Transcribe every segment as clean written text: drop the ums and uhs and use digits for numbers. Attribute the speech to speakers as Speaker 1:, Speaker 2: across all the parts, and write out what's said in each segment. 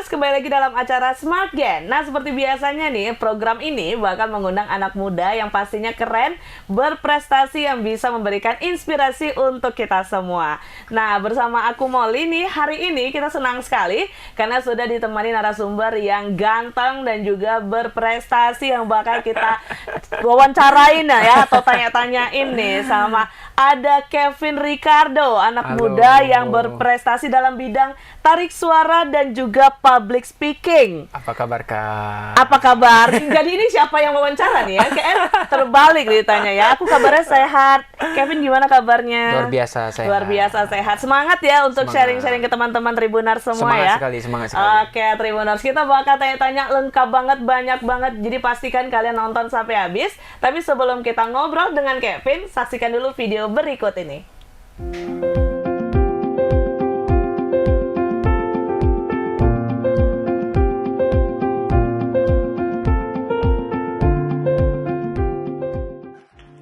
Speaker 1: Tribuners, kembali lagi dalam acara Smart Gen. Nah, seperti biasanya nih, program ini bakal mengundang anak muda yang pastinya keren, berprestasi yang bisa memberikan inspirasi untuk kita semua. Nah, bersama aku Molly nih, hari ini kita senang sekali karena sudah ditemani narasumber yang ganteng dan juga berprestasi yang bakal kita wawancarain ya, atau tanya-tanyain nih sama ada Kevin Ricardo, anak
Speaker 2: Halo.
Speaker 1: muda yang berprestasi dalam bidang tarik suara dan juga public speaking.
Speaker 2: Apa kabar, Kak?
Speaker 1: Apa kabar? Jadi ini siapa yang wawancara nih ya? Kayak terbalik ditanya ya. Aku kabarnya sehat. Kevin gimana kabarnya?
Speaker 2: Luar biasa sehat.
Speaker 1: Luar biasa sehat. Semangat ya untuk
Speaker 2: Semangat.
Speaker 1: sharing-sharing ke teman-teman Tribuners semua
Speaker 2: Semangat
Speaker 1: ya.
Speaker 2: semangat sekali.
Speaker 1: Oke, Tribuners, kita bakal tanya-tanya lengkap banget, banyak banget. Jadi pastikan kalian nonton sampai habis. Tapi sebelum kita ngobrol dengan Kevin, saksikan dulu video berikut ini.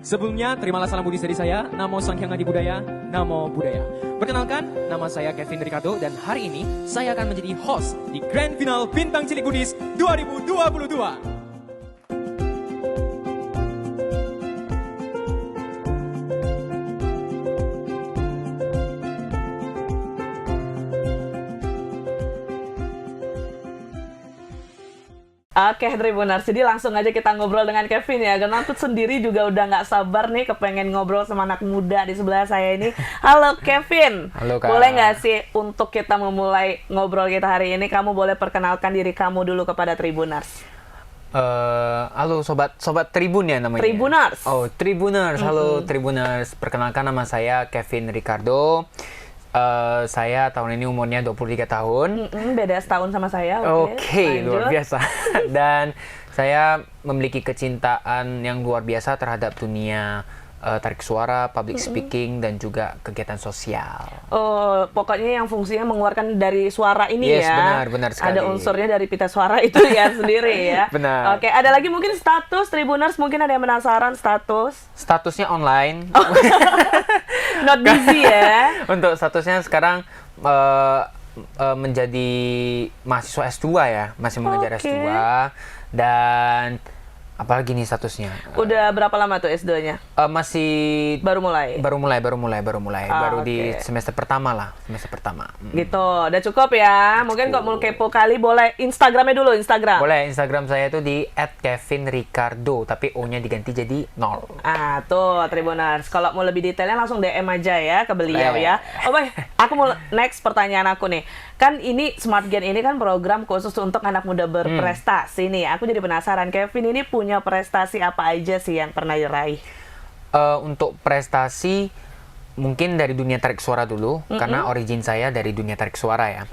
Speaker 3: Sebelumnya, terimalah salam budi dari saya, Namo Sanghyang Adi Budaya, Namo Budaya. Perkenalkan, nama saya Kevin Ricardo dan hari ini saya akan menjadi host di Grand Final Bintang Cilik Goodies 2022.
Speaker 1: Oke, Tribuners, jadi langsung aja kita ngobrol dengan Kevin ya. Karena aku sendiri juga udah nggak sabar nih kepengen ngobrol sama anak muda di sebelah saya ini. Halo Kevin.
Speaker 2: Halo, Kak.
Speaker 1: Boleh nggak sih untuk kita memulai ngobrol kita hari ini, kamu boleh perkenalkan diri kamu dulu kepada Tribuners.
Speaker 2: Halo sobat Tribun ya namanya.
Speaker 1: Tribuners.
Speaker 2: Oh, Tribuners. Halo Tribuners. Perkenalkan, nama saya Kevin Ricardo. Saya tahun ini umurnya 23 tahun.
Speaker 1: Beda setahun sama saya.
Speaker 2: Oke,
Speaker 1: lanjut.
Speaker 2: luar biasa. Dan saya memiliki kecintaan yang luar biasa terhadap dunia tarik suara, public speaking, dan juga kegiatan sosial.
Speaker 1: Oh, pokoknya yang fungsinya mengeluarkan dari suara ini
Speaker 2: Yes,
Speaker 1: ya.
Speaker 2: benar sekali.
Speaker 1: Ada unsurnya dari pita suara itu ya sendiri ya.
Speaker 2: Benar.
Speaker 1: Oke, ada lagi mungkin status Tribuners, mungkin ada yang penasaran status.
Speaker 2: Statusnya online.
Speaker 1: Not busy ya.
Speaker 2: Untuk statusnya sekarang menjadi mahasiswa S2 ya, masih mengejar
Speaker 1: Oke.
Speaker 2: S2. Dan apalagi nih statusnya?
Speaker 1: Udah berapa lama tuh S2-nya?
Speaker 2: Masih
Speaker 1: Baru mulai?
Speaker 2: baru mulai. Baru di
Speaker 1: oke.
Speaker 2: semester pertama lah,
Speaker 1: Gitu, udah cukup ya. Mungkin kok mau kepo kali, boleh Instagramnya dulu, Instagram.
Speaker 2: Boleh, Instagram saya itu di @kevinricardo, tapi O-nya diganti jadi 0.
Speaker 1: Ah, tuh Tribuners. Kalau mau lebih detailnya langsung DM aja ya ke beliau
Speaker 2: Boleh.
Speaker 1: ya. Oh baik, aku mau next pertanyaan aku nih. Kan ini Smart Gen ini kan program khusus untuk anak muda berprestasi nih. Aku jadi penasaran, Kevin ini punya prestasi apa aja sih yang pernah diraih?
Speaker 2: Untuk prestasi mungkin dari dunia tarik suara dulu, karena origin saya dari dunia tarik suara ya.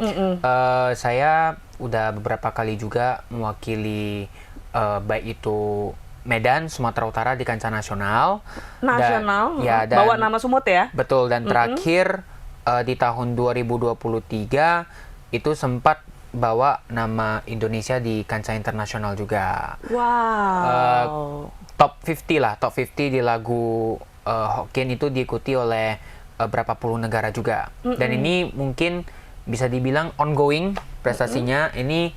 Speaker 2: Saya udah beberapa kali juga mewakili baik itu Medan, Sumatera Utara di kancah nasional.
Speaker 1: Nasional?
Speaker 2: Dan
Speaker 1: Bawa nama Sumut ya?
Speaker 2: betul, dan terakhir di tahun 2023 itu sempat bawa nama Indonesia di kancah internasional juga.
Speaker 1: Wow.
Speaker 2: Top 50 lah, top 50 di lagu Hokkien itu diikuti oleh berapa puluh negara juga. Dan ini mungkin bisa dibilang ongoing prestasinya. Ini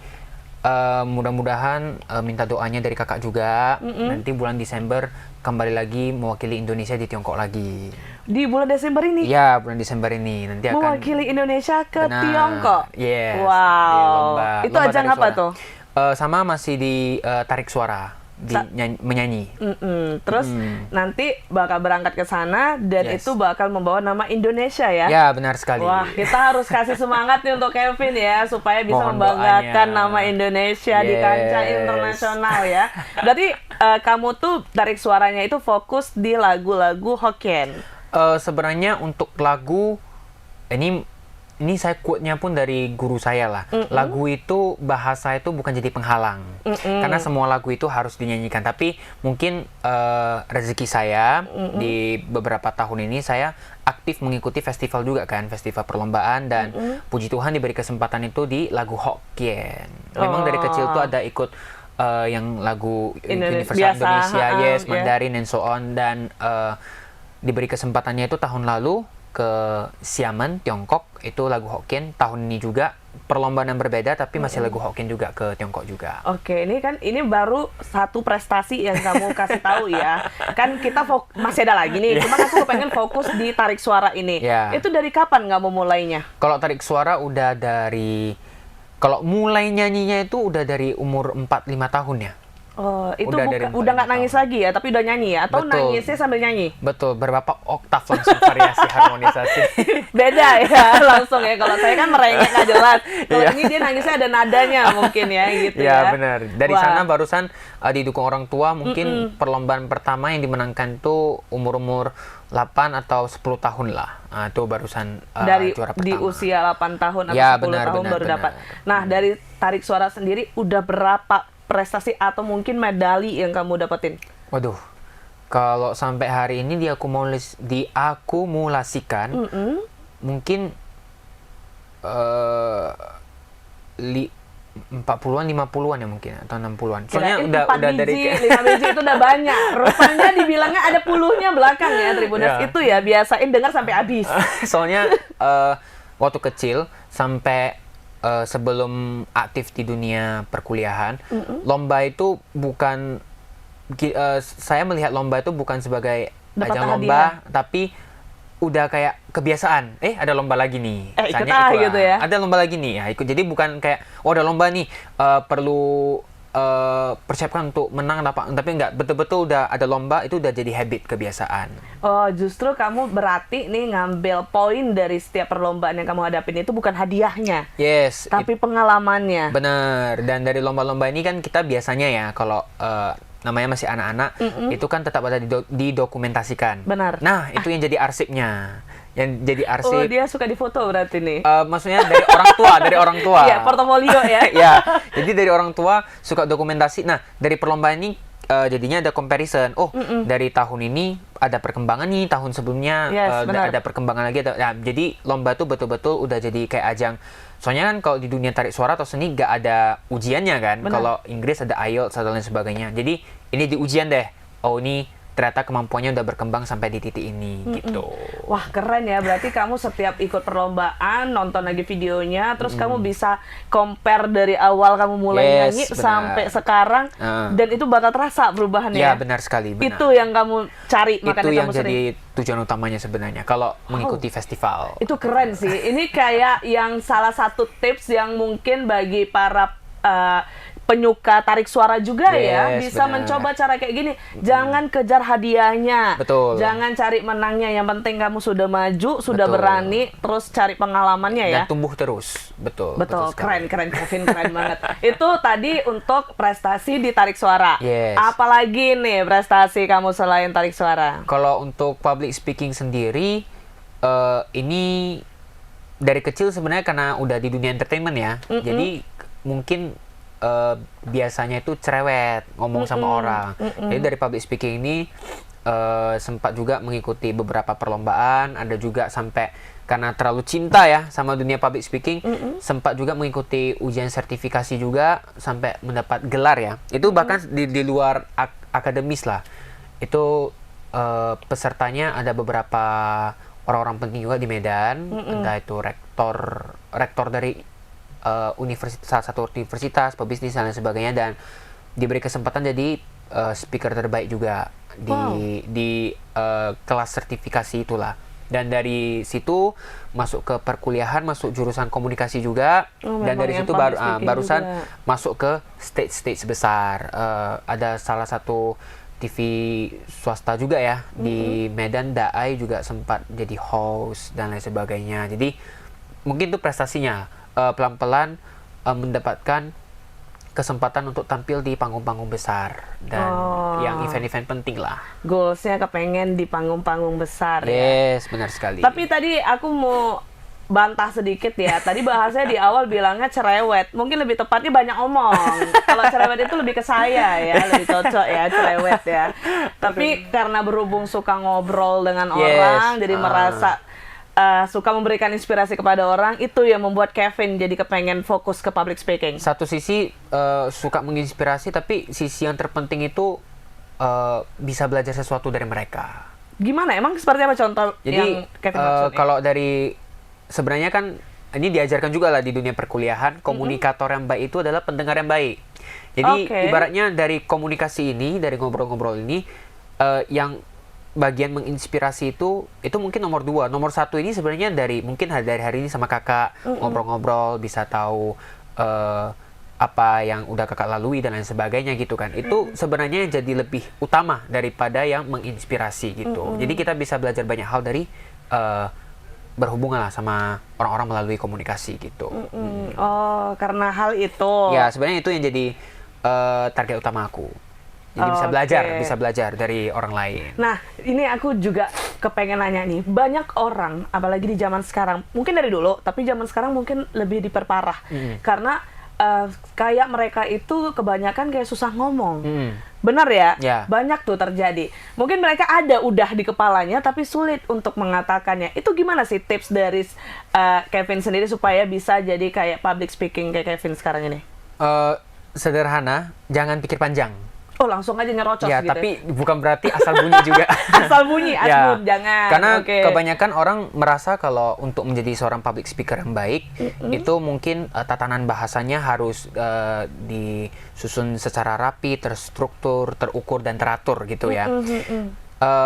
Speaker 2: mudah-mudahan minta doanya dari kakak juga. Nanti bulan Desember kembali lagi mewakili Indonesia di Tiongkok lagi.
Speaker 1: Di bulan Desember ini?
Speaker 2: Iya, bulan Desember ini nanti akan
Speaker 1: Mewakili Indonesia ke
Speaker 2: Benar.
Speaker 1: Tiongkok?
Speaker 2: Yes,
Speaker 1: Wow.
Speaker 2: di lomba
Speaker 1: Itu ajang
Speaker 2: tarik
Speaker 1: apa
Speaker 2: suara.
Speaker 1: tuh?
Speaker 2: Sama masih di tarik suara, menyanyi.
Speaker 1: Terus nanti bakal berangkat ke sana dan
Speaker 2: Yes.
Speaker 1: itu bakal membawa nama Indonesia ya?
Speaker 2: Ya, benar sekali.
Speaker 1: Wah, kita harus kasih semangat nih untuk Kevin ya, supaya bisa
Speaker 2: Mohon
Speaker 1: membanggakan
Speaker 2: doanya.
Speaker 1: nama Indonesia di kancah
Speaker 2: Yes.
Speaker 1: internasional ya. Berarti kamu tuh tarik suaranya itu fokus di lagu-lagu Hokkien.
Speaker 2: Sebenarnya untuk lagu ini saya quote-nya pun dari guru saya lah. Lagu itu bahasa itu bukan jadi penghalang. Karena semua lagu itu harus dinyanyikan. Tapi mungkin rezeki saya di beberapa tahun ini saya aktif mengikuti festival juga kan, festival perlombaan, dan puji Tuhan diberi kesempatan itu di lagu Hokkien. Memang dari kecil tuh ada ikut yang lagu Universal
Speaker 1: biasa,
Speaker 2: Indonesia, yes,
Speaker 1: yeah.
Speaker 2: Mandarin and so on, dan diberi kesempatannya itu tahun lalu ke Xiamen, Tiongkok, itu lagu Hokkien. Tahun ini juga perlombaan yang berbeda, tapi masih lagu Hokkien juga ke Tiongkok juga.
Speaker 1: Oke, ini baru satu prestasi yang kamu kasih tahu ya. Kan kita masih ada lagi nih, cuma aku pengen fokus di tarik suara ini.
Speaker 2: Yeah.
Speaker 1: Itu dari kapan kamu mulainya?
Speaker 2: Kalau tarik suara kalau mulai nyanyinya itu udah dari umur 4-5 tahun ya.
Speaker 1: Oh, itu
Speaker 2: Udah
Speaker 1: udah nggak nangis lagi ya, tapi udah nyanyi ya? Atau
Speaker 2: Betul.
Speaker 1: nangisnya sambil nyanyi?
Speaker 2: Betul, berapa oktav langsung variasi harmonisasi.
Speaker 1: Beda ya, langsung ya. Kalau saya kan merengek nggak jelas. Kalau
Speaker 2: Iya.
Speaker 1: ini dia nangisnya ada nadanya mungkin ya, gitu ya.
Speaker 2: Ya benar. Dari
Speaker 1: Wah.
Speaker 2: sana barusan didukung orang tua, mungkin perlombaan pertama yang dimenangkan tuh umur-umur 8 atau 10 tahun lah. Itu barusan
Speaker 1: Dari
Speaker 2: juara
Speaker 1: di
Speaker 2: pertama.
Speaker 1: usia 8 tahun atau
Speaker 2: Ya,
Speaker 1: 10 tahun baru
Speaker 2: benar.
Speaker 1: dapat. Nah, dari tarik suara sendiri udah berapa prestasi atau mungkin medali yang kamu dapetin?
Speaker 2: Waduh, kalau sampai hari ini diakumulasikan, mungkin 40-an, 50-an ya mungkin, atau 60-an. Soalnya
Speaker 1: Kirain
Speaker 2: udah
Speaker 1: 4
Speaker 2: dari
Speaker 1: biji, 5 biji itu udah banyak. Rupanya dibilangnya ada puluhnya belakang ya, Tribuners.
Speaker 2: Ya.
Speaker 1: Itu ya, biasain dengar sampai habis.
Speaker 2: Soalnya waktu kecil sampai sebelum aktif di dunia perkuliahan, lomba itu bukan saya melihat lomba itu bukan sebagai
Speaker 1: Dapat
Speaker 2: ajang
Speaker 1: hadiah.
Speaker 2: lomba, tapi udah kayak kebiasaan. Ada lomba lagi nih.
Speaker 1: Ikut
Speaker 2: Misalnya ikut
Speaker 1: gitu ya.
Speaker 2: Ada lomba lagi nih, ya ikut. Jadi bukan kayak ada lomba nih, perlu persiapkan untuk menang apa, tapi enggak, betul-betul udah ada lomba itu udah jadi habit, kebiasaan.
Speaker 1: Oh, justru kamu berarti nih ngambil poin dari setiap perlombaan yang kamu hadapin itu bukan hadiahnya,
Speaker 2: Yes,
Speaker 1: tapi pengalamannya.
Speaker 2: benar. Dan dari lomba-lomba ini kan kita biasanya ya kalau namanya masih anak-anak itu kan tetap ada didokumentasikan.
Speaker 1: Benar.
Speaker 2: Nah, itu yang jadi arsipnya. Yang jadi
Speaker 1: Oh,
Speaker 2: arsip.
Speaker 1: dia suka difoto berarti nih.
Speaker 2: Maksudnya dari orang tua,
Speaker 1: Iya, portofolio ya.
Speaker 2: Ya, jadi dari orang tua suka dokumentasi. Nah, dari perlombaan ini jadinya ada comparison. Oh, dari tahun ini ada perkembangan nih, tahun sebelumnya
Speaker 1: Yes, benar.
Speaker 2: ada perkembangan lagi. Nah, jadi lomba tuh betul-betul udah jadi kayak ajang. Soalnya kan kalau di dunia tarik suara atau seni nggak ada ujiannya kan.
Speaker 1: Benar.
Speaker 2: Kalau Inggris ada IELTS dan lain sebagainya. Jadi ini di ujian deh. Oh, ini ternyata kemampuannya udah berkembang sampai di titik ini gitu.
Speaker 1: Wah, keren ya. Berarti kamu setiap ikut perlombaan, nonton lagi videonya, terus kamu bisa compare dari awal kamu mulai
Speaker 2: Yes,
Speaker 1: nyanyi
Speaker 2: benar.
Speaker 1: sampai sekarang, dan itu bakal terasa perubahannya.
Speaker 2: Ya, benar sekali, benar.
Speaker 1: Itu yang kamu cari, makanya
Speaker 2: Itu yang
Speaker 1: kamu sering.
Speaker 2: jadi tujuan utamanya sebenarnya kalau mengikuti festival.
Speaker 1: Itu keren sih. Ini kayak yang salah satu tips yang mungkin bagi para penyuka tarik suara juga ya,
Speaker 2: Yes,
Speaker 1: bisa
Speaker 2: benar.
Speaker 1: mencoba cara kayak gini. Jangan kejar hadiahnya.
Speaker 2: Betul.
Speaker 1: Jangan cari menangnya. Yang penting kamu sudah maju, sudah
Speaker 2: Betul.
Speaker 1: berani, terus cari pengalamannya ya.
Speaker 2: Dan tumbuh terus. Betul.
Speaker 1: Betul,
Speaker 2: sekali.
Speaker 1: keren Kevin, keren banget. Itu tadi untuk prestasi di tarik suara.
Speaker 2: Yes.
Speaker 1: Apalagi nih prestasi kamu selain tarik suara?
Speaker 2: Kalau untuk public speaking sendiri, ini dari kecil sebenarnya karena udah di dunia entertainment ya. Jadi mungkin biasanya itu cerewet ngomong sama orang. Jadi dari public speaking ini sempat juga mengikuti beberapa perlombaan, ada juga sampai karena terlalu cinta ya sama dunia public speaking, sempat juga mengikuti ujian sertifikasi juga sampai mendapat gelar ya. Itu bahkan di luar akademis lah. Itu pesertanya ada beberapa orang-orang penting juga di Medan, entah itu rektor dari salah satu universitas, pebisnis dan lain sebagainya, dan diberi kesempatan jadi speaker terbaik juga di kelas sertifikasi itulah. Dan dari situ masuk ke perkuliahan, masuk jurusan komunikasi juga, dan
Speaker 1: memang
Speaker 2: dari
Speaker 1: yang
Speaker 2: situ
Speaker 1: public speaking
Speaker 2: barusan
Speaker 1: juga.
Speaker 2: masuk ke stage besar. Ada salah satu TV swasta juga ya di Medan, Daai juga sempat jadi host dan lain sebagainya. Jadi mungkin itu prestasinya. Pelan-pelan mendapatkan kesempatan untuk tampil di panggung-panggung besar dan yang event-event penting lah.
Speaker 1: Goalsnya kepengen di panggung-panggung besar ya.
Speaker 2: Yes, benar sekali.
Speaker 1: Tapi tadi aku mau bantah sedikit ya. Tadi bahasanya di awal bilangnya cerewet. Mungkin lebih tepatnya banyak omong. Kalau cerewet itu lebih ke saya ya, lebih cocok ya cerewet ya. Tapi karena berhubung suka ngobrol dengan orang, jadi merasa suka memberikan inspirasi kepada orang, itu yang membuat Kevin jadi kepengen fokus ke public speaking.
Speaker 2: Satu sisi suka menginspirasi, tapi sisi yang terpenting itu bisa belajar sesuatu dari mereka.
Speaker 1: Gimana? Emang seperti apa contoh
Speaker 2: Jadi
Speaker 1: yang Kevin maksud?
Speaker 2: kalau dari sebenarnya kan ini diajarkan juga lah di dunia perkuliahan, komunikator yang baik itu adalah pendengar yang baik. Jadi ibaratnya dari komunikasi ini, dari ngobrol-ngobrol ini, yang bagian menginspirasi itu mungkin nomor 2. Nomor 1 ini sebenarnya mungkin dari hari ini sama kakak ngobrol-ngobrol, bisa tahu apa yang udah kakak lalui dan lain sebagainya gitu kan. Itu sebenarnya jadi lebih utama daripada yang menginspirasi gitu. Jadi kita bisa belajar banyak hal dari berhubungan lah sama orang-orang melalui komunikasi gitu.
Speaker 1: Oh, karena hal itu.
Speaker 2: Ya, sebenarnya itu yang jadi target utama aku. Jadi bisa belajar dari orang lain.
Speaker 1: Nah, ini aku juga kepengen nanya nih. Banyak orang, apalagi di zaman sekarang, mungkin dari dulu, tapi zaman sekarang mungkin lebih diperparah. Karena kayak mereka itu kebanyakan kayak susah ngomong. Benar ya?
Speaker 2: Ya.
Speaker 1: Banyak tuh terjadi. Mungkin mereka udah di kepalanya, tapi sulit untuk mengatakannya. Itu gimana sih tips dari Kevin sendiri supaya bisa jadi kayak public speaking kayak Kevin sekarang ini?
Speaker 2: Sederhana, jangan pikir panjang.
Speaker 1: Oh, langsung aja nyerocos
Speaker 2: Ya,
Speaker 1: gitu.
Speaker 2: tapi bukan berarti asal bunyi juga.
Speaker 1: Asal bunyi, asbun, jangan.
Speaker 2: Karena
Speaker 1: Oke.
Speaker 2: kebanyakan orang merasa kalau untuk menjadi seorang public speaker yang baik, itu mungkin tatanan bahasanya harus disusun secara rapi, terstruktur, terukur, dan teratur gitu ya.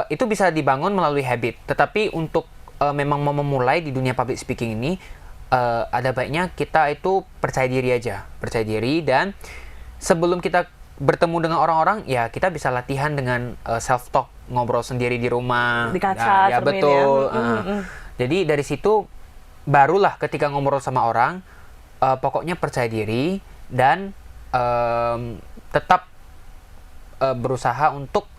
Speaker 2: Itu bisa dibangun melalui habit. Tetapi untuk memang mau memulai di dunia public speaking ini, ada baiknya kita itu percaya diri aja. Percaya diri, dan sebelum kita bertemu dengan orang-orang, ya kita bisa latihan dengan self-talk, ngobrol sendiri di rumah.
Speaker 1: Di kaca,
Speaker 2: ya
Speaker 1: cermin
Speaker 2: betul.
Speaker 1: ya.
Speaker 2: Jadi dari situ, barulah ketika ngobrol sama orang, pokoknya percaya diri, dan tetap berusaha untuk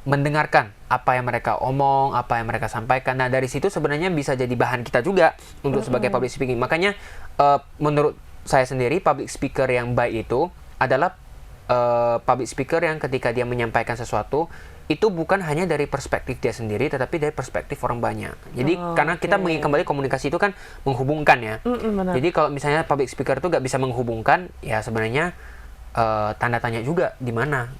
Speaker 2: mendengarkan apa yang mereka omong, apa yang mereka sampaikan. Nah, dari situ sebenarnya bisa jadi bahan kita juga untuk sebagai public speaking. Makanya, menurut saya sendiri, public speaker yang baik itu adalah public speaker yang ketika dia menyampaikan sesuatu itu bukan hanya dari perspektif dia sendiri, tetapi dari perspektif orang banyak. Jadi karena kita kembali komunikasi itu kan menghubungkan ya. Jadi kalau misalnya public speaker itu nggak bisa menghubungkan, ya sebenarnya tanda tanya juga di mana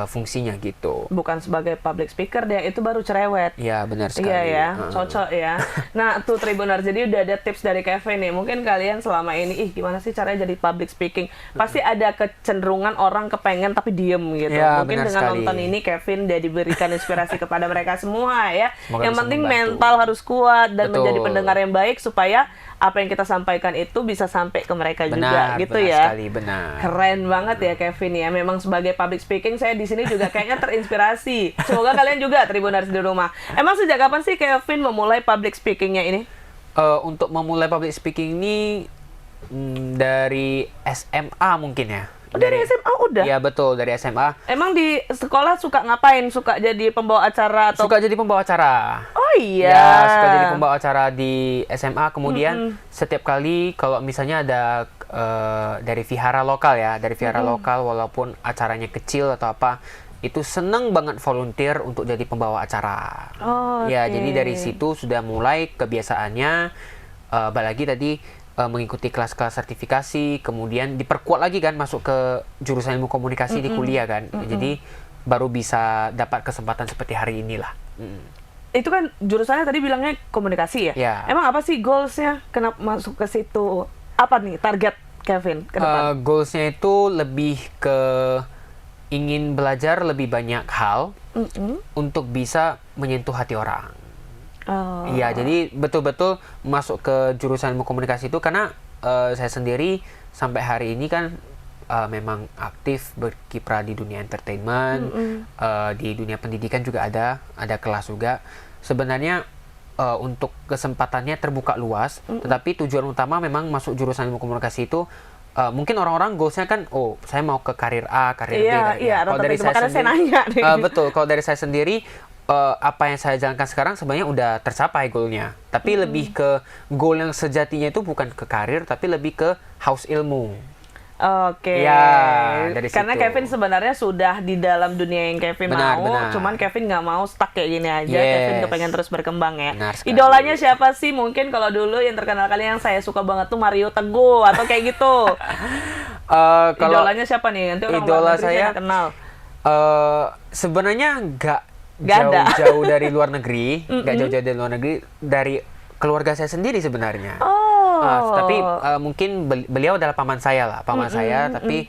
Speaker 2: fungsinya gitu.
Speaker 1: Bukan sebagai public speaker dia, itu baru cerewet.
Speaker 2: Ya, benar sekali.
Speaker 1: Iya ya, cocok ya. Nah, tuh Tribuner, jadi udah ada tips dari Kevin nih. Mungkin kalian selama ini, gimana sih caranya jadi public speaking? Pasti ada kecenderungan orang kepengen tapi diem gitu.
Speaker 2: Ya,
Speaker 1: Mungkin
Speaker 2: benar
Speaker 1: dengan
Speaker 2: sekali.
Speaker 1: nonton ini Kevin udah diberikan inspirasi kepada mereka semua ya.
Speaker 2: Semoga
Speaker 1: Yang
Speaker 2: bisa
Speaker 1: penting
Speaker 2: membantu.
Speaker 1: mental harus kuat dan
Speaker 2: Betul.
Speaker 1: menjadi pendengar yang baik supaya apa yang kita sampaikan itu bisa sampai ke mereka juga gitu
Speaker 2: benar
Speaker 1: ya.
Speaker 2: sekali, benar.
Speaker 1: Keren banget ya Kevin ya. Memang sebagai public speaking saya di sini juga kayaknya terinspirasi. Semoga kalian juga Tribuners di rumah. Emang sejak kapan sih Kevin memulai public speakingnya ini?
Speaker 2: Untuk memulai public speaking ini dari SMA mungkin ya.
Speaker 1: Oh, dari SMA udah?
Speaker 2: Iya, betul, dari SMA.
Speaker 1: Emang di sekolah suka ngapain? Suka jadi pembawa acara atau?
Speaker 2: Suka jadi pembawa acara.
Speaker 1: Oh iya.
Speaker 2: Ya, suka jadi pembawa acara di SMA. Kemudian setiap kali kalau misalnya ada dari vihara lokal ya, dari vihara lokal, walaupun acaranya kecil atau apa, itu seneng banget volunteer untuk jadi pembawa acara.
Speaker 1: Oh,
Speaker 2: Ya,
Speaker 1: oke.
Speaker 2: jadi dari situ sudah mulai kebiasaannya. Balik lagi tadi mengikuti kelas-kelas sertifikasi, kemudian diperkuat lagi kan masuk ke jurusan ilmu komunikasi di kuliah kan. Jadi baru bisa dapat kesempatan seperti hari inilah.
Speaker 1: Itu kan jurusannya tadi bilangnya komunikasi ya?
Speaker 2: Ya.
Speaker 1: Emang apa sih goalsnya? Kenapa masuk ke situ? Apa nih target Kevin ke depan?
Speaker 2: Goalsnya itu lebih ke ingin belajar lebih banyak hal untuk bisa menyentuh hati orang.
Speaker 1: Oh.
Speaker 2: Iya, jadi betul-betul masuk ke jurusan ilmu komunikasi itu karena saya sendiri sampai hari ini kan memang aktif berkiprah di dunia entertainment, di dunia pendidikan juga ada kelas juga. Sebenarnya untuk kesempatannya terbuka luas, tetapi tujuan utama memang masuk jurusan ilmu komunikasi itu mungkin orang-orang goalsnya kan, oh saya mau ke karir A, karir B, karir
Speaker 1: Iya,
Speaker 2: Kalau dari
Speaker 1: makanya saya nanya nih.
Speaker 2: betul, kalau dari saya sendiri apa yang saya jalankan sekarang sebenarnya udah tercapai goalnya. Tapi lebih ke goal yang sejatinya itu bukan ke karir, tapi lebih ke haus ilmu.
Speaker 1: Oke.
Speaker 2: Ya, dari
Speaker 1: Karena
Speaker 2: situ.
Speaker 1: Kevin sebenarnya sudah di dalam dunia yang Kevin
Speaker 2: Benar,
Speaker 1: mau,
Speaker 2: benar.
Speaker 1: cuman Kevin nggak mau stuck kayak gini aja.
Speaker 2: Yes.
Speaker 1: Kevin kepengen terus berkembang ya.
Speaker 2: Benar sekali.
Speaker 1: Idolanya siapa sih? Mungkin kalau dulu yang terkenal kali yang saya suka banget tuh Mario Teguh atau kayak gitu.
Speaker 2: Kalau
Speaker 1: Idolanya siapa nih? Nanti orang
Speaker 2: idola
Speaker 1: luar negeri
Speaker 2: saya
Speaker 1: nggak kenal.
Speaker 2: sebenarnya nggak
Speaker 1: Nggak ada.
Speaker 2: jauh-jauh dari luar negeri, nggak jauh-jauh dari luar negeri, dari keluarga saya sendiri sebenarnya.
Speaker 1: Oh.
Speaker 2: Tapi mungkin beliau adalah paman saya lah, tapi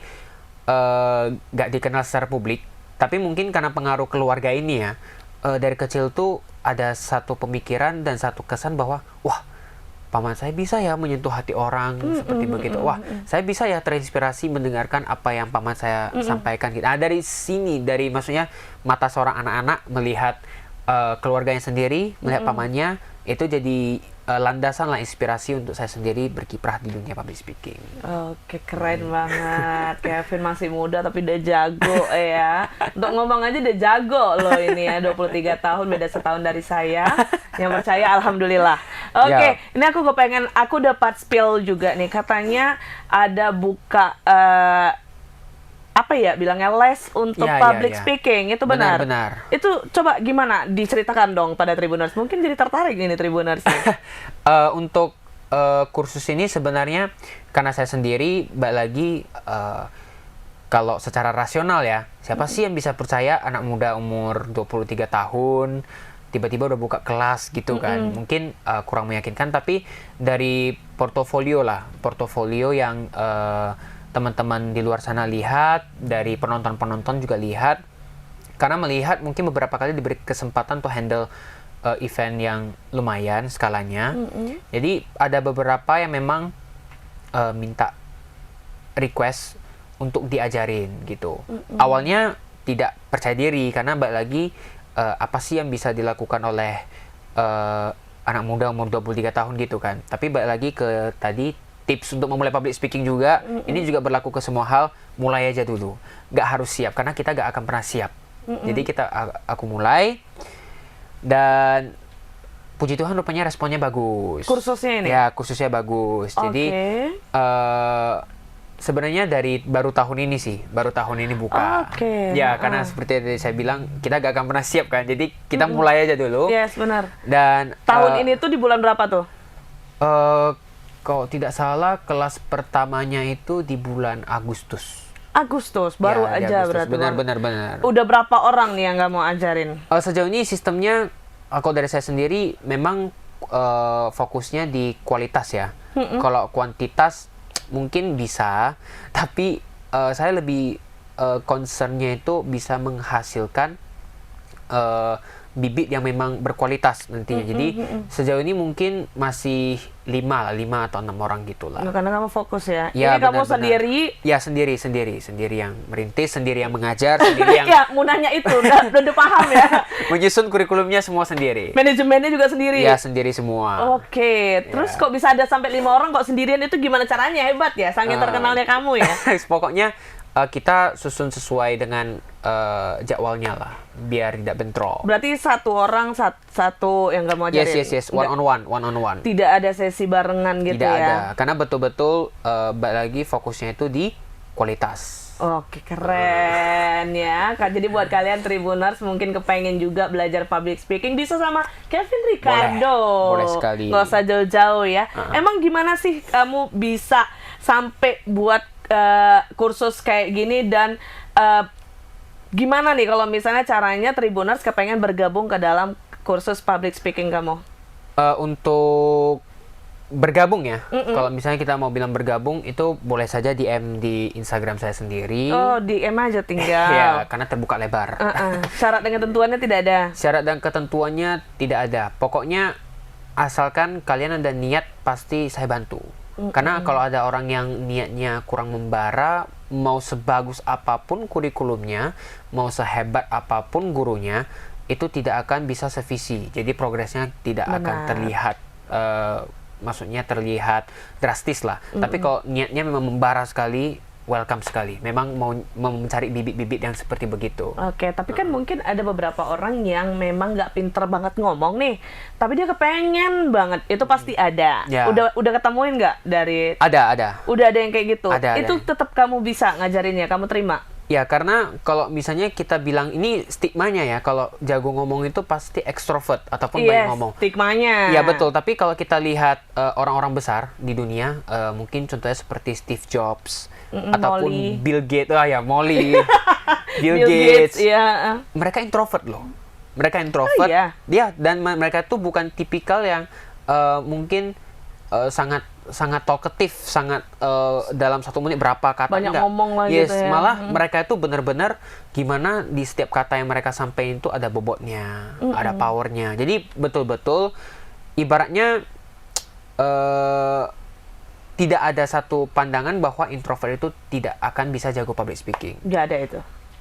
Speaker 2: nggak dikenal secara publik. Tapi mungkin karena pengaruh keluarga ini ya, dari kecil tuh ada satu pemikiran dan satu kesan bahwa, wah, paman saya bisa ya menyentuh hati orang seperti begitu. Wah, saya bisa ya terinspirasi mendengarkan apa yang paman saya sampaikan. Nah, dari sini, dari maksudnya mata seorang anak-anak melihat keluarganya sendiri, melihat pamannya, itu jadi landasan lah, inspirasi untuk saya sendiri berkiprah di dunia public speaking.
Speaker 1: Oke, keren banget. Kevin masih muda tapi udah jago ya. Untuk ngomong aja udah jago loh ini ya, 23 tahun, beda setahun dari saya. Yang percaya alhamdulillah. Oke, ini aku dapat spill juga nih. Katanya ada buka apa ya bilangnya, les untuk public speaking, itu benar?
Speaker 2: Benar.
Speaker 1: Itu coba gimana diceritakan dong pada Tribuners, mungkin jadi tertarik ini Tribuners.
Speaker 2: Untuk kursus ini sebenarnya karena saya sendiri, balik lagi kalau secara rasional ya, siapa sih yang bisa percaya anak muda umur 23 tahun tiba-tiba udah buka kelas gitu kan. Mungkin kurang meyakinkan, tapi dari portofolio yang teman-teman di luar sana lihat, dari penonton-penonton juga lihat, karena melihat mungkin beberapa kali diberi kesempatan untuk handle event yang lumayan skalanya. Jadi ada beberapa yang memang minta request untuk diajarin gitu. Awalnya tidak percaya diri karena balik lagi apa sih yang bisa dilakukan oleh anak muda umur 23 tahun gitu kan. Tapi balik lagi ke tadi, tips untuk memulai public speaking juga, ini juga berlaku ke semua hal, mulai aja dulu. Gak harus siap, karena kita gak akan pernah siap. Jadi aku mulai, dan puji Tuhan rupanya responnya bagus.
Speaker 1: Kursusnya ini?
Speaker 2: Ya, kursusnya bagus. Jadi sebenarnya baru tahun ini buka. Ya, karena seperti tadi saya bilang, kita gak akan pernah siap kan, jadi kita mulai aja dulu.
Speaker 1: Yes, benar.
Speaker 2: Dan
Speaker 1: tahun ini tuh di bulan berapa tuh?
Speaker 2: Kalau tidak salah, kelas pertamanya itu di bulan Agustus.
Speaker 1: Baru aja
Speaker 2: Agustus.
Speaker 1: berarti.
Speaker 2: Benar.
Speaker 1: Udah berapa orang nih yang nggak mau ajarin?
Speaker 2: Sejauh ini sistemnya, kalau dari saya sendiri, memang fokusnya di kualitas ya. Kalau kuantitas mungkin bisa, tapi saya lebih concernnya itu bisa menghasilkan bibit yang memang berkualitas nantinya. Jadi sejauh ini mungkin masih 5 atau 6 orang gitulah.
Speaker 1: Karena kamu fokus ya.
Speaker 2: Ya,
Speaker 1: ini kamu sendiri?
Speaker 2: Ya, sendiri yang merintis, sendiri yang mengajar, sendiri yang
Speaker 1: ya, mau nanya itu, udah paham ya.
Speaker 2: menyusun kurikulumnya semua sendiri.
Speaker 1: Manajemennya juga sendiri?
Speaker 2: Ya, sendiri semua.
Speaker 1: Oke, terus kok bisa ada sampai 5 orang kok sendirian, itu gimana caranya? Hebat ya, saking terkenalnya kamu ya.
Speaker 2: Pokoknya kita susun sesuai dengan jadwalnya lah, biar tidak bentrok.
Speaker 1: Berarti satu orang satu yang nggak mau ajarin?
Speaker 2: Yes, one on one.
Speaker 1: Tidak ada sesi barengan gitu
Speaker 2: tidak
Speaker 1: ya?
Speaker 2: Tidak ada, karena betul-betul balik lagi fokusnya itu di kualitas.
Speaker 1: Oke, keren ya. Jadi buat kalian Tribuners mungkin kepengen juga belajar public speaking, bisa sama Kevin Ricardo.
Speaker 2: Boleh sekali.
Speaker 1: Nggak usah jauh-jauh ya. Emang gimana sih kamu bisa sampai buat kursus kayak gini, dan gimana nih kalau misalnya caranya Tribuners kepengen bergabung ke dalam kursus public speaking kamu?
Speaker 2: Untuk bergabung ya, kalau misalnya kita mau bilang bergabung, itu boleh saja DM di Instagram saya sendiri.
Speaker 1: Oh, DM aja tinggal.
Speaker 2: Ya, karena terbuka lebar.
Speaker 1: Syarat dan ketentuannya tidak ada?
Speaker 2: Syarat dan ketentuannya tidak ada. Pokoknya asalkan kalian ada niat, pasti saya bantu. Karena kalau ada orang yang niatnya kurang membara, mau sebagus apapun kurikulumnya, mau sehebat apapun gurunya, itu tidak akan bisa sevisi. Jadi progresnya tidak akan terlihat, maksudnya terlihat drastis lah. Tapi kalau niatnya memang membara sekali, welcome sekali. Memang mau mencari bibit-bibit yang seperti begitu.
Speaker 1: Oke, tapi kan mungkin ada beberapa orang yang memang nggak pinter banget ngomong nih, tapi dia kepengen banget. Itu pasti ada.
Speaker 2: Ya.
Speaker 1: Udah ketemuin nggak dari?
Speaker 2: Ada.
Speaker 1: Udah ada yang kayak gitu.
Speaker 2: Ada.
Speaker 1: Itu tetap kamu bisa ngajarinnya, kamu terima?
Speaker 2: Ya, karena kalau misalnya kita bilang, ini stigmanya ya, kalau jago ngomong itu pasti ekstrovert ataupun banyak ngomong.
Speaker 1: Stigmanya.
Speaker 2: Ya, betul. Tapi kalau kita lihat orang-orang besar di dunia, mungkin contohnya seperti Steve Jobs ataupun
Speaker 1: Molly.
Speaker 2: Bill Gates, Molly, Bill
Speaker 1: Gates,
Speaker 2: Gates.
Speaker 1: ya.
Speaker 2: Mereka introvert loh. Mereka introvert.
Speaker 1: Iya?
Speaker 2: Dia, dan mereka tuh bukan tipikal yang mungkin sangat sangat talkative, sangat dalam 1 menit berapa kata,
Speaker 1: Banyak
Speaker 2: enggak.
Speaker 1: ngomong lah
Speaker 2: Yes,
Speaker 1: gitu ya.
Speaker 2: malah mereka itu benar-benar gimana di setiap kata yang mereka sampaikan itu ada bobotnya, ada powernya. Jadi betul-betul ibaratnya tidak ada satu pandangan bahwa introvert itu tidak akan bisa jago public speaking.
Speaker 1: Nggak ada itu.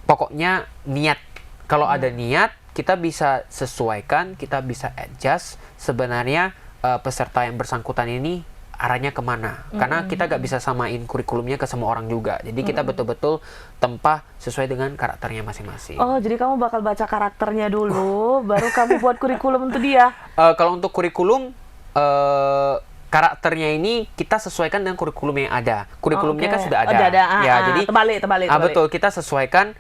Speaker 2: Pokoknya niat. Kalau ada niat, kita bisa sesuaikan, kita bisa adjust sebenarnya peserta yang bersangkutan ini arahnya kemana. Karena kita gak bisa samain kurikulumnya ke semua orang juga. Jadi kita betul-betul tempah sesuai dengan karakternya masing-masing.
Speaker 1: Oh, jadi kamu bakal baca karakternya dulu, baru kamu buat kurikulum untuk dia.
Speaker 2: Kalau untuk kurikulum, karakternya ini kita sesuaikan dengan kurikulum yang ada. Kurikulumnya kan
Speaker 1: Oke.
Speaker 2: sudah ada.
Speaker 1: Udah ada.
Speaker 2: Ya, jadi
Speaker 1: terbalik.
Speaker 2: betul, kita sesuaikan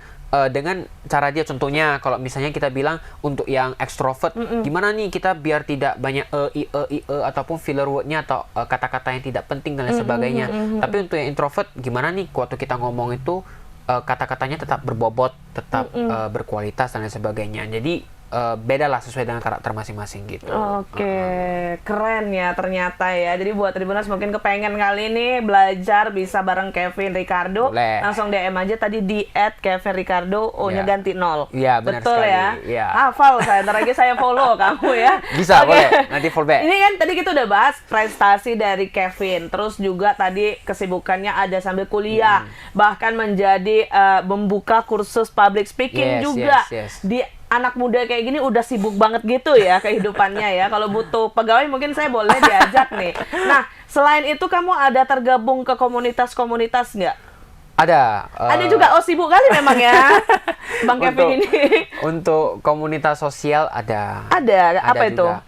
Speaker 2: dengan cara dia. Contohnya kalau misalnya kita bilang untuk yang extrovert, gimana nih kita biar tidak banyak i ataupun filler wordnya atau kata-kata yang tidak penting dan lain sebagainya. Tapi untuk yang introvert, gimana nih waktu kita ngomong itu kata-katanya tetap berbobot, tetap berkualitas dan lain sebagainya. Jadi beda lah sesuai dengan karakter masing-masing gitu.
Speaker 1: Oke, keren ya ternyata ya. Jadi buat Tribuners mungkin kepengen kali ini belajar bisa bareng Kevin Ricardo.
Speaker 2: Boleh.
Speaker 1: Langsung DM aja tadi di @KevinRicardo, O-nya
Speaker 2: Ya.
Speaker 1: ganti 0.
Speaker 2: Iya, benar
Speaker 1: Betul
Speaker 2: sekali.
Speaker 1: ya.
Speaker 2: Iya.
Speaker 1: Hafal saya, ntar lagi saya follow kamu ya.
Speaker 2: Bisa,
Speaker 1: Oke.
Speaker 2: boleh. Nanti fallback.
Speaker 1: Ini kan tadi kita udah bahas prestasi dari Kevin. Terus juga tadi kesibukannya ada sambil kuliah. Bahkan menjadi membuka kursus public speaking
Speaker 2: Yes,
Speaker 1: juga.
Speaker 2: yes.
Speaker 1: Di anak muda kayak gini udah sibuk banget gitu ya kehidupannya ya. Kalau butuh pegawai mungkin saya boleh diajak nih. Nah, selain itu kamu ada tergabung ke komunitas-komunitas nggak?
Speaker 2: Ada.
Speaker 1: Ada juga. Oh, sibuk kali memang ya. Bang Kevin ini.
Speaker 2: Untuk komunitas sosial ada.
Speaker 1: Ada apa itu?
Speaker 2: juga.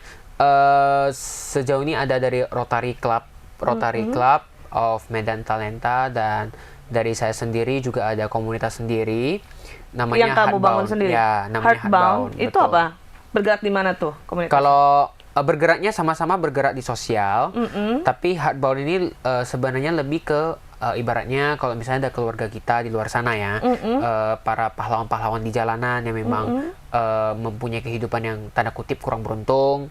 Speaker 2: Sejauh ini ada dari Rotary Club of Medan Talenta, dan dari saya sendiri juga ada komunitas sendiri. Namanya
Speaker 1: Yang kamu bangun
Speaker 2: Heartbound.
Speaker 1: sendiri?
Speaker 2: Ya, namanya
Speaker 1: Heartbound. Itu
Speaker 2: betul.
Speaker 1: apa? Bergerak di mana tuh komunitas?
Speaker 2: Kalau bergeraknya sama-sama bergerak di sosial, tapi Heartbound ini sebenarnya lebih ke ibaratnya kalau misalnya ada keluarga kita di luar sana ya, para pahlawan-pahlawan di jalanan yang memang mempunyai kehidupan yang tanda kutip kurang beruntung,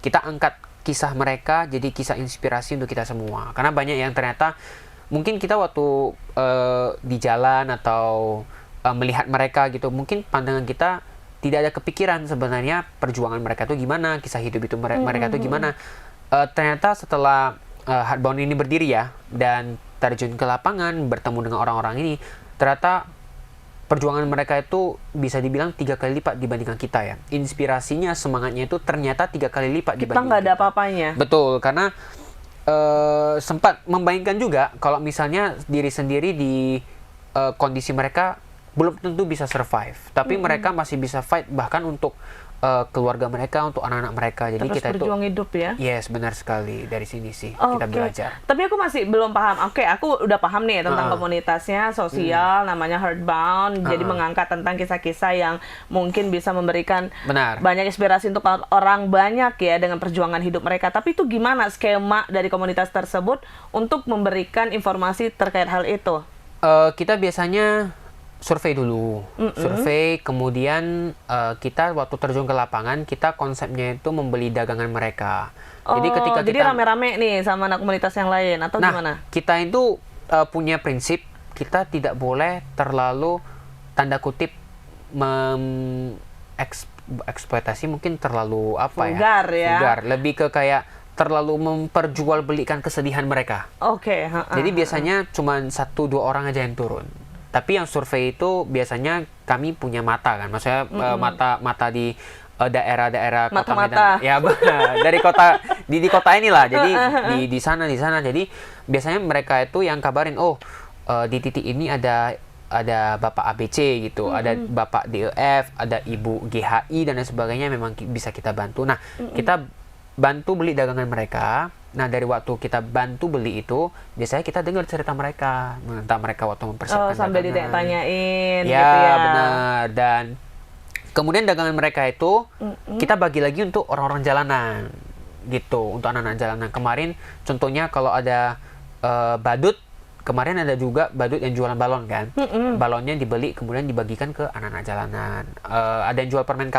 Speaker 2: kita angkat kisah mereka jadi kisah inspirasi untuk kita semua. Karena banyak yang ternyata mungkin kita waktu di jalan atau melihat mereka gitu, mungkin pandangan kita tidak ada kepikiran sebenarnya perjuangan mereka tuh gimana, kisah hidup itu mereka tuh gimana. Ternyata setelah Heartbound ini berdiri ya, dan terjun ke lapangan, bertemu dengan orang-orang ini, ternyata perjuangan mereka itu bisa dibilang 3 kali lipat dibandingkan kita ya. Inspirasinya, semangatnya itu ternyata 3 kali lipat
Speaker 1: Kita
Speaker 2: dibandingkan
Speaker 1: nggak ada
Speaker 2: kita.
Speaker 1: apa-apanya.
Speaker 2: Betul, karena sempat membayangkan juga kalau misalnya diri sendiri di kondisi mereka belum tentu bisa survive, tapi mereka masih bisa fight bahkan untuk keluarga mereka, untuk anak-anak mereka. Jadi
Speaker 1: Terus
Speaker 2: kita itu
Speaker 1: berjuang hidup ya.
Speaker 2: yes, benar sekali, dari sini sih kita
Speaker 1: Oke.
Speaker 2: belajar.
Speaker 1: Tapi aku masih belum paham. Oke, aku udah paham nih tentang komunitasnya sosial, namanya Heartbound. Jadi mengangkat tentang kisah-kisah yang mungkin bisa memberikan
Speaker 2: Benar.
Speaker 1: banyak inspirasi untuk orang banyak ya dengan perjuangan hidup mereka. Tapi itu gimana skema dari komunitas tersebut untuk memberikan informasi terkait hal itu?
Speaker 2: Kita biasanya survei dulu, survei, kemudian kita waktu terjun ke lapangan, kita konsepnya itu membeli dagangan mereka. Jadi ketika
Speaker 1: jadi
Speaker 2: kita
Speaker 1: rame-rame nih sama anak komunitas yang lain atau gimana?
Speaker 2: kita itu punya prinsip, kita tidak boleh terlalu tanda kutip eksploitasi, mungkin terlalu apa
Speaker 1: Vulgar ya.
Speaker 2: Vulgar, lebih ke kayak terlalu memperjualbelikan kesedihan mereka.
Speaker 1: Oke.
Speaker 2: Jadi biasanya cuma 1-2 orang aja yang turun. Tapi yang survei itu biasanya kami punya mata kan, maksudnya mata di daerah-daerah kota
Speaker 1: Mata-mata.
Speaker 2: Medan. Ya, dari kota di kota inilah. Jadi di sana. Jadi biasanya mereka itu yang kabarin, di titik ini ada Bapak ABC gitu, ada Bapak DEF, ada Ibu GHI dan lain sebagainya, memang bisa kita bantu. Nah, kita bantu beli dagangan mereka. Nah, dari waktu kita bantu beli itu, biasanya kita dengar cerita mereka, tentang mereka waktu mempersiapkan
Speaker 1: Sambil
Speaker 2: dagangan.
Speaker 1: ditanya-tanyain
Speaker 2: Ya,
Speaker 1: gitu ya.
Speaker 2: benar. Dan kemudian dagangan mereka itu kita bagi lagi untuk orang-orang jalanan gitu, untuk anak-anak jalanan. Kemarin contohnya kalau ada badut, kemarin ada juga badut yang jualan balon kan. Balonnya dibeli kemudian dibagikan ke anak-anak jalanan. Ada yang jual permen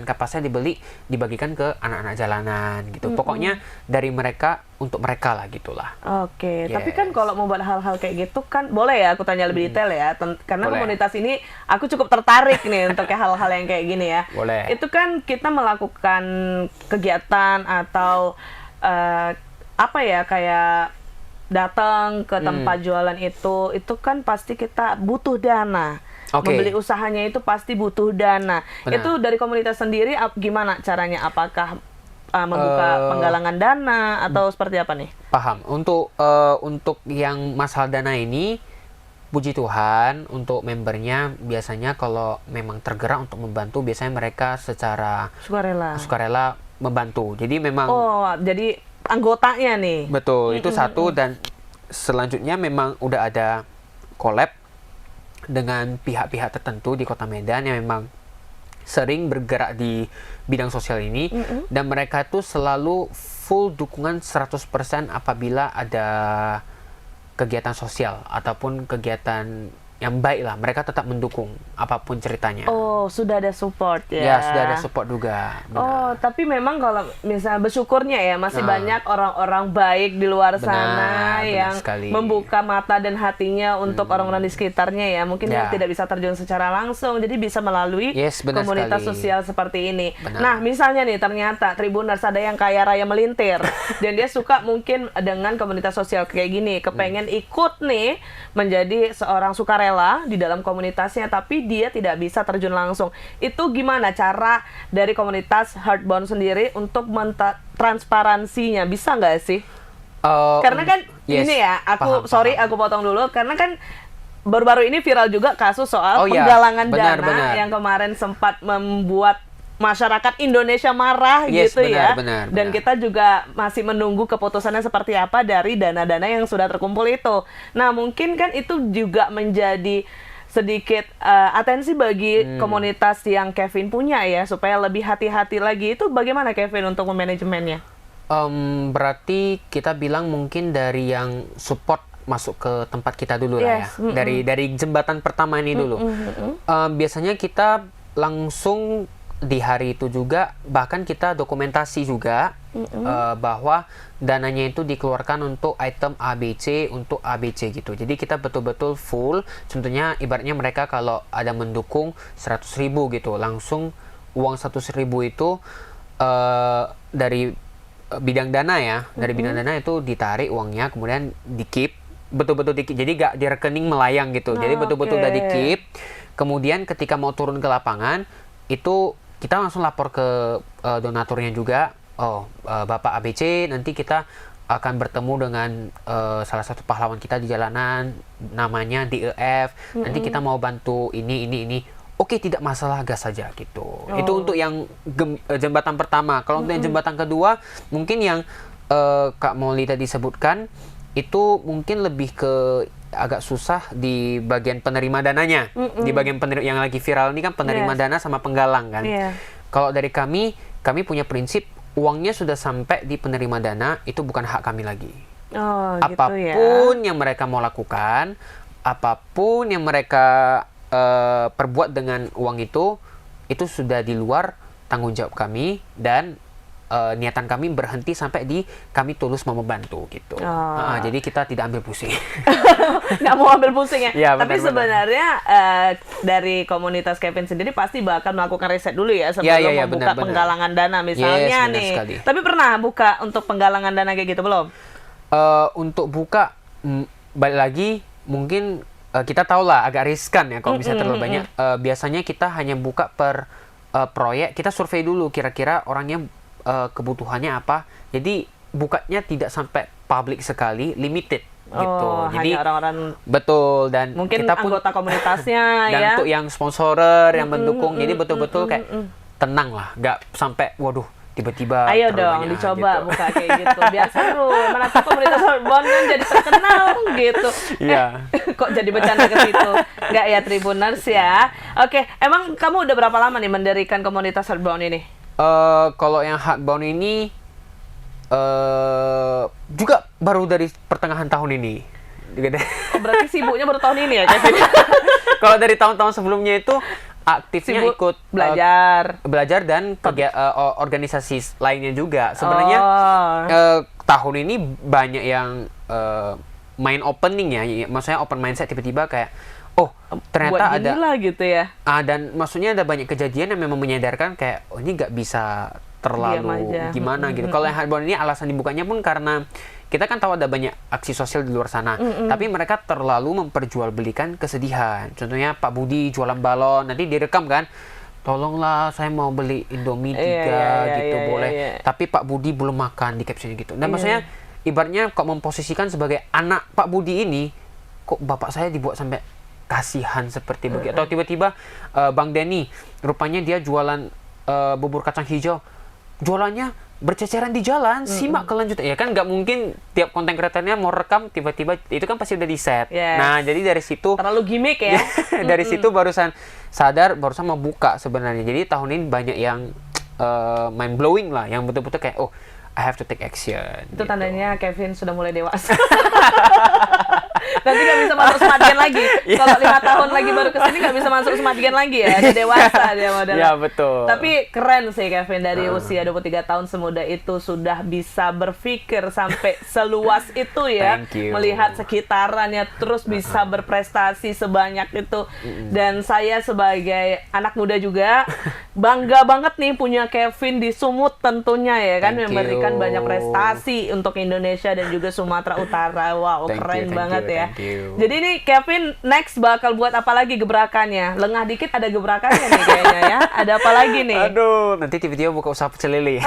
Speaker 2: kapasnya dibeli dibagikan ke anak-anak jalanan gitu. Pokoknya dari mereka untuk mereka lah gitulah.
Speaker 1: Oke,
Speaker 2: Yes.
Speaker 1: tapi kan kalau membuat hal-hal kayak gitu kan boleh ya aku tanya lebih detail ya, karena
Speaker 2: Boleh.
Speaker 1: komunitas ini aku cukup tertarik nih untuk hal-hal yang kayak gini ya.
Speaker 2: Boleh.
Speaker 1: Itu kan kita melakukan kegiatan atau apa ya, kayak datang ke tempat jualan itu kan pasti kita butuh dana.
Speaker 2: Oke.
Speaker 1: Membeli usahanya itu pasti butuh dana.
Speaker 2: Benar.
Speaker 1: Itu dari komunitas sendiri gimana caranya? Apakah membuka penggalangan dana atau seperti apa nih?
Speaker 2: Paham. Untuk yang masalah dana ini, puji Tuhan untuk membernya biasanya kalau memang tergerak untuk membantu, biasanya mereka secara sukarela membantu. Jadi memang
Speaker 1: Jadi anggotanya nih.
Speaker 2: betul itu satu, dan selanjutnya memang udah ada collab dengan pihak-pihak tertentu di Kota Medan yang memang sering bergerak di bidang sosial ini, dan mereka tuh selalu full dukungan 100% apabila ada kegiatan sosial ataupun kegiatan yang baik lah, mereka tetap mendukung apapun ceritanya.
Speaker 1: Sudah ada support ya.
Speaker 2: Ya, sudah ada support juga. Benar.
Speaker 1: Tapi memang kalau misalnya bersyukurnya ya masih banyak orang-orang baik di luar sana
Speaker 2: benar
Speaker 1: yang
Speaker 2: sekali.
Speaker 1: membuka mata dan hatinya untuk orang-orang di sekitarnya ya. Mungkin yang
Speaker 2: Ya.
Speaker 1: tidak bisa terjun secara langsung, jadi bisa melalui
Speaker 2: Yes, benar
Speaker 1: komunitas
Speaker 2: sekali.
Speaker 1: sosial seperti ini.
Speaker 2: Benar.
Speaker 1: Nah, misalnya nih ternyata Tribuners ada yang kaya raya melintir dan dia suka mungkin dengan komunitas sosial kayak gini, kepengen ikut nih menjadi seorang sukarela di dalam komunitasnya, tapi dia tidak bisa terjun langsung. Itu gimana cara dari komunitas Heartbound sendiri untuk transparansinya? Bisa nggak sih? Karena kan
Speaker 2: yes,
Speaker 1: ini ya,
Speaker 2: paham.
Speaker 1: aku potong dulu, karena kan baru-baru ini viral juga kasus soal
Speaker 2: Oh, iya.
Speaker 1: penggalangan
Speaker 2: Benar,
Speaker 1: dana
Speaker 2: benar.
Speaker 1: yang kemarin sempat membuat masyarakat Indonesia marah
Speaker 2: Yes,
Speaker 1: gitu ya.
Speaker 2: benar,
Speaker 1: Dan
Speaker 2: benar.
Speaker 1: kita juga masih menunggu keputusannya seperti apa dari dana-dana yang sudah terkumpul itu. Nah, mungkin kan itu juga menjadi sedikit atensi bagi komunitas yang Kevin punya ya, supaya lebih hati-hati lagi. Itu bagaimana Kevin untuk memanajemennya?
Speaker 2: Berarti kita bilang mungkin dari yang support masuk ke tempat kita dulu lah ya.
Speaker 1: Yes,
Speaker 2: Dari jembatan pertama ini dulu. Biasanya kita langsung di hari itu juga, bahkan kita dokumentasi juga bahwa dananya itu dikeluarkan untuk item ABC untuk ABC gitu. Jadi kita betul-betul full. Contohnya ibaratnya mereka kalau ada mendukung 100.000 gitu, langsung uang 100.000 itu dari bidang dana ya, dari bidang dana itu ditarik uangnya, kemudian di keep, betul-betul di keep. Jadi gak di rekening melayang gitu. Jadi betul-betul udah di keep. Kemudian ketika mau turun ke lapangan itu kita langsung lapor ke donaturnya juga. Bapak ABC, nanti kita akan bertemu dengan salah satu pahlawan kita di jalanan, namanya DEF. Nanti kita mau bantu ini. Oke, tidak masalah, gas saja gitu. Itu untuk yang jembatan pertama. Kalau untuk yang jembatan kedua, mungkin yang Kak Molly tadi sebutkan, itu mungkin lebih ke agak susah di bagian penerima dananya. Di bagian yang lagi viral ini kan penerima dana sama penggalang kan. Kalau dari kami punya prinsip, uangnya sudah sampai di penerima dana, itu bukan hak kami lagi. Apapun yang mereka mau lakukan, apapun yang mereka perbuat dengan uang itu sudah di luar tanggung jawab kami, dan niatan kami berhenti sampai di kami tulus mau membantu gitu. Jadi kita tidak ambil pusing.
Speaker 1: Nggak mau ambil pusing ya.
Speaker 2: Ya,
Speaker 1: tapi
Speaker 2: benar-benar.
Speaker 1: sebenarnya dari komunitas Kevin sendiri pasti bakal melakukan riset dulu ya sebelum membuka
Speaker 2: benar-benar.
Speaker 1: penggalangan dana misalnya
Speaker 2: Yes, benar
Speaker 1: nih.
Speaker 2: sekali.
Speaker 1: Tapi pernah buka untuk penggalangan dana kayak gitu belum?
Speaker 2: Untuk buka, balik lagi mungkin kita tahu lah agak riskan ya kalau misalnya terlalu banyak. Biasanya kita hanya buka per proyek, kita survei dulu kira-kira orangnya kebutuhannya apa. Jadi bukanya tidak sampai publik sekali, limited gitu. Jadi
Speaker 1: hanya orang-orang
Speaker 2: betul, dan
Speaker 1: mungkin
Speaker 2: kita pun
Speaker 1: anggota komunitasnya
Speaker 2: dan
Speaker 1: ya.
Speaker 2: untuk yang sponsorer yang mendukung, jadi betul-betul kayak tenang lah, nggak sampai waduh tiba-tiba
Speaker 1: Ayo
Speaker 2: terlalu
Speaker 1: dong
Speaker 2: banyak,
Speaker 1: dicoba
Speaker 2: gitu.
Speaker 1: buka kayak gitu. Biar seru. Mana tahu komunitas Heartbound kan jadi terkenal gitu.
Speaker 2: Iya.
Speaker 1: Kok jadi bercanda ke situ? Nggak ya Tribuners ya. Oke, emang kamu udah berapa lama nih mendirikan komunitas Heartbound ini?
Speaker 2: Kalau yang Heartbound ini juga baru dari pertengahan tahun ini.
Speaker 1: Oh, berarti sibuknya baru tahun ini ya, Kevin?
Speaker 2: Kalau dari tahun-tahun sebelumnya itu aktifnya
Speaker 1: Sibuk
Speaker 2: ikut belajar dan organisasi lainnya juga. Sebenarnya tahun ini banyak yang main opening ya, maksudnya open mindset tiba-tiba kayak ternyata
Speaker 1: buat
Speaker 2: ada
Speaker 1: lah gitu ya.
Speaker 2: Dan maksudnya ada banyak kejadian yang memang menyadarkan kayak ini nggak bisa terlalu gimana gitu. Kalau yang Heartbound ini alasan dibukanya pun karena kita kan tahu ada banyak aksi sosial di luar sana, tapi mereka terlalu memperjualbelikan kesedihan. Contohnya Pak Budi jualan balon, nanti direkam kan, tolonglah saya mau beli Indomie 3 gitu boleh. Tapi Pak Budi belum makan di captionnya gitu. Dan maksudnya ibaratnya kok memposisikan sebagai anak Pak Budi ini, kok bapak saya dibuat sampai kasihan seperti begitu. Atau tiba-tiba Bang Denny, rupanya dia jualan bubur kacang hijau, jualannya berceceran di jalan, simak kelanjutan. Ya kan nggak mungkin tiap konten kreatornya mau rekam tiba-tiba, itu kan pasti udah di set. Nah, jadi dari situ
Speaker 1: terlalu gimmick ya.
Speaker 2: Dari situ barusan sadar, barusan mau buka sebenarnya. Jadi tahun ini banyak yang mind blowing lah, yang betul-betul kayak I have to take action.
Speaker 1: Itu
Speaker 2: gitu.
Speaker 1: Tandanya Kevin sudah mulai dewasa. Nanti nggak bisa masuk Smart Gen lagi. Kalau 5 tahun lagi baru kesini nggak bisa masuk Smart Gen lagi ya. Dia dewasa dia modelnya.
Speaker 2: Ya betul.
Speaker 1: Tapi keren sih Kevin, dari usia 23 tahun semuda itu sudah bisa berpikir sampai seluas itu ya.
Speaker 2: Thank you.
Speaker 1: Melihat sekitarannya terus bisa berprestasi sebanyak itu. Dan saya sebagai anak muda juga bangga banget nih punya Kevin di Sumut tentunya ya kan.
Speaker 2: Thank
Speaker 1: Memberikan
Speaker 2: you.
Speaker 1: banyak prestasi untuk Indonesia dan juga Sumatera Utara. Wow, keren banget ya. Jadi nih Kevin next bakal buat apa lagi gebrakannya? Lengah dikit ada gebrakannya nih kayaknya ya. Ada apa lagi nih?
Speaker 2: Aduh, nanti tiba-tiba buka usaha pecel lele.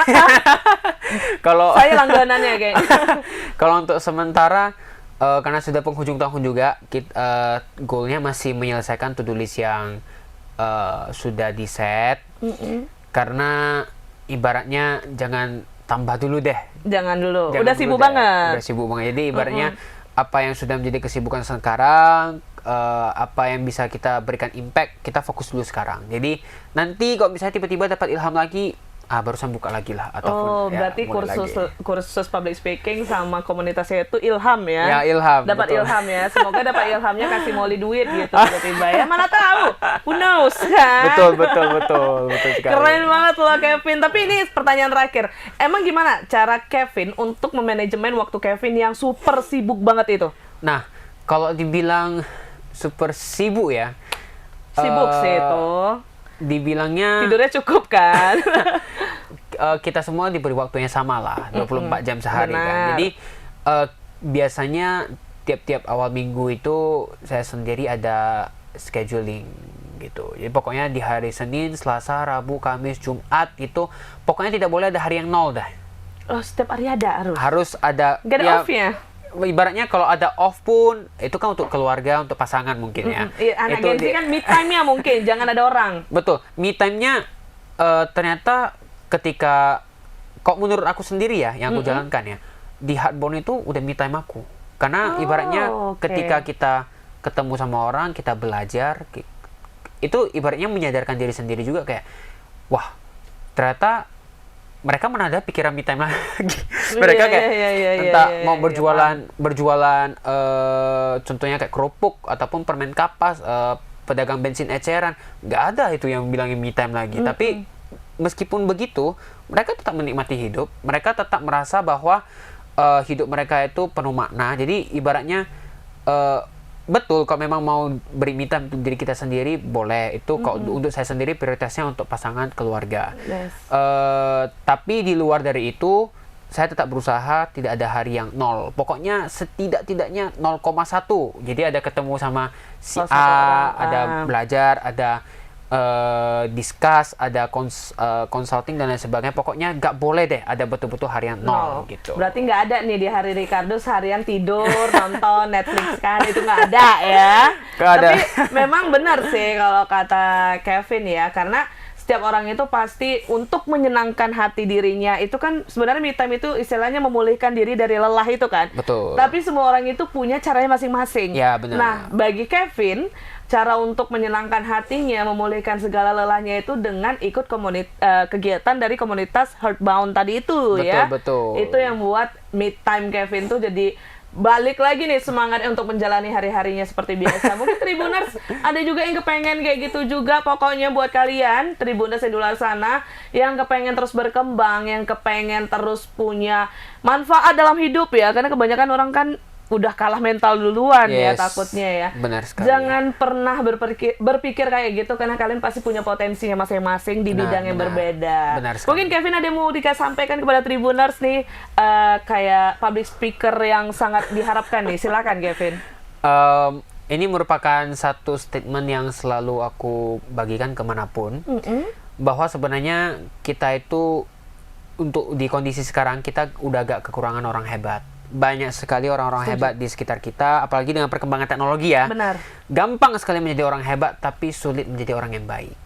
Speaker 2: Kalau
Speaker 1: Saya langganannya kayaknya.
Speaker 2: Kalau untuk sementara karena sudah penghujung tahun juga, goalnya masih menyelesaikan to-do list yang sudah di set. Karena ibaratnya jangan tambah dulu deh.
Speaker 1: Jangan dulu.
Speaker 2: Jangan
Speaker 1: Udah
Speaker 2: dulu
Speaker 1: sibuk
Speaker 2: deh.
Speaker 1: banget.
Speaker 2: Udah sibuk banget. Jadi ibaratnya apa yang sudah menjadi kesibukan sekarang, apa yang bisa kita berikan impact, kita fokus dulu sekarang. Jadi nanti kalau misalnya tiba-tiba dapat ilham lagi, barusan buka lagi lah. Ataupun,
Speaker 1: berarti
Speaker 2: mulai lagi.
Speaker 1: kursus public speaking sama komunitasnya itu ilham ya?
Speaker 2: Ya, ilham.
Speaker 1: Dapat
Speaker 2: betul.
Speaker 1: ilham ya. Semoga dapat ilhamnya kasih Molly duit gitu tiba-tiba ya. Mana tahu? Who knows kan?
Speaker 2: Betul sekali.
Speaker 1: Keren banget loh Kevin. Tapi ini pertanyaan terakhir. Emang gimana cara Kevin untuk memanajemen waktu Kevin yang super sibuk banget itu?
Speaker 2: Nah, kalau dibilang super sibuk ya.
Speaker 1: Sibuk sih itu.
Speaker 2: Dibilangnya
Speaker 1: Tidurnya cukup kan?
Speaker 2: kita semua diberi waktunya sama lah, 24 jam sehari kan.
Speaker 1: Benar.
Speaker 2: Jadi biasanya tiap-tiap awal minggu itu saya sendiri ada scheduling gitu. Jadi pokoknya di hari Senin, Selasa, Rabu, Kamis, Jumat itu pokoknya tidak boleh ada hari yang nol dah.
Speaker 1: Oh, setiap hari ada harus.
Speaker 2: Harus ada.
Speaker 1: Gak ada off-nya?
Speaker 2: Ibaratnya kalau ada off pun itu kan untuk keluarga, untuk pasangan mungkin ya.
Speaker 1: Anak Gen Z kan me time-nya mungkin, jangan ada orang.
Speaker 2: Betul, me time-nya ternyata ketika kok menurut aku sendiri ya yang aku jalankan ya, di Heartbound itu udah me time aku. Karena ibaratnya ketika kita ketemu sama orang, kita belajar, itu ibaratnya menyadarkan diri sendiri juga kayak, wah ternyata mereka mana ada pikiran me time lagi. Mereka kayak entah mau berjualan contohnya kayak kerupuk ataupun permen kapas, pedagang bensin eceran, nggak ada itu yang bilangin me time lagi. Tapi meskipun begitu, mereka tetap menikmati hidup, mereka tetap merasa bahwa hidup mereka itu penuh makna. Jadi ibaratnya betul kalau memang mau beri me time untuk diri kita sendiri boleh, itu kalau untuk saya sendiri prioritasnya untuk pasangan, keluarga. Tapi di luar dari itu saya tetap berusaha tidak ada hari yang nol, pokoknya setidak-tidaknya 0,1. Jadi ada ketemu sama si A, ada belajar, ada discuss, ada consulting dan lain sebagainya. Pokoknya nggak boleh deh ada betul-betul harian nol gitu.
Speaker 1: Berarti nggak ada nih di hari Ricardo seharian tidur, nonton Netflix kan, itu nggak ada ya. Tapi memang benar sih kalau kata Kevin ya, karena setiap orang itu pasti untuk menyenangkan hati dirinya itu kan sebenarnya me time itu istilahnya memulihkan diri dari lelah itu kan.
Speaker 2: Betul.
Speaker 1: Tapi semua orang itu punya caranya masing-masing.
Speaker 2: Ya, benar.
Speaker 1: Nah, bagi Kevin, cara untuk menyenangkan hatinya, memulihkan segala lelahnya itu dengan ikut kegiatan dari komunitas Heartbound tadi itu.
Speaker 2: Betul,
Speaker 1: ya.
Speaker 2: betul.
Speaker 1: Itu yang buat me time Kevin tuh jadi balik lagi nih semangatnya untuk menjalani hari-harinya seperti biasa. Mungkin Tribuners ada juga yang kepengen kayak gitu juga. Pokoknya buat kalian Tribuners yang di luar sana yang kepengen terus berkembang, yang kepengen terus punya manfaat dalam hidup ya, karena kebanyakan orang kan udah kalah mental duluan ya
Speaker 2: Yes,
Speaker 1: takutnya ya.
Speaker 2: benar sekali.
Speaker 1: Jangan pernah berpikir kayak gitu, karena kalian pasti punya potensinya masing-masing di
Speaker 2: Benar,
Speaker 1: bidang yang
Speaker 2: benar.
Speaker 1: berbeda.
Speaker 2: Benar sekali.
Speaker 1: Mungkin Kevin ada yang mau sampaikan kepada Tribuners nih, kayak public speaker yang sangat diharapkan nih. Silakan Kevin.
Speaker 2: Ini merupakan satu statement yang selalu aku bagikan kemanapun, bahwa sebenarnya kita itu untuk di kondisi sekarang kita udah agak kekurangan orang hebat. Banyak sekali orang-orang hebat di sekitar kita, apalagi dengan perkembangan teknologi ya.
Speaker 1: Benar.
Speaker 2: Gampang sekali menjadi orang hebat, tapi sulit menjadi orang yang baik.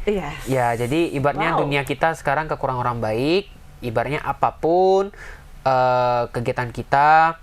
Speaker 1: Iya.
Speaker 2: Ya, jadi ibaratnya
Speaker 1: Wow.
Speaker 2: dunia kita sekarang kekurangan orang baik. Ibaratnya apapun kegiatan kita,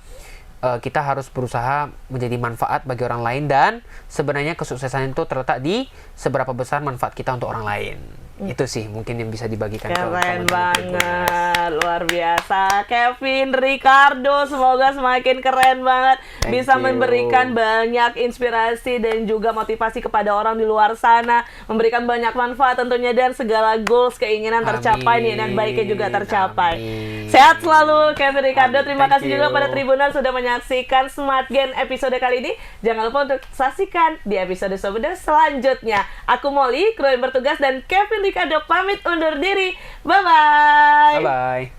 Speaker 2: kita harus berusaha menjadi manfaat bagi orang lain, dan sebenarnya kesuksesan itu terletak di seberapa besar manfaat kita untuk orang lain. Itu sih mungkin yang bisa dibagikan ke
Speaker 1: Keren
Speaker 2: teman-teman
Speaker 1: banget, luar biasa. Kevin Ricardo, semoga semakin keren banget.
Speaker 2: Thank
Speaker 1: Bisa
Speaker 2: you.
Speaker 1: memberikan banyak inspirasi dan juga motivasi kepada orang di luar sana. Memberikan banyak manfaat tentunya, dan segala goals, keinginan tercapai nih, dan baiknya juga tercapai.
Speaker 2: Amin.
Speaker 1: Sehat selalu Kevin Ricardo. Terima
Speaker 2: Thank
Speaker 1: kasih juga
Speaker 2: you.
Speaker 1: pada Tribuners sudah menyaksikan Smart Gen episode kali ini. Jangan lupa untuk saksikan di episode selanjutnya. Aku Molly, kru yang bertugas, dan Kevin Ricardo pamit undur diri. Bye-bye.
Speaker 2: Bye-bye.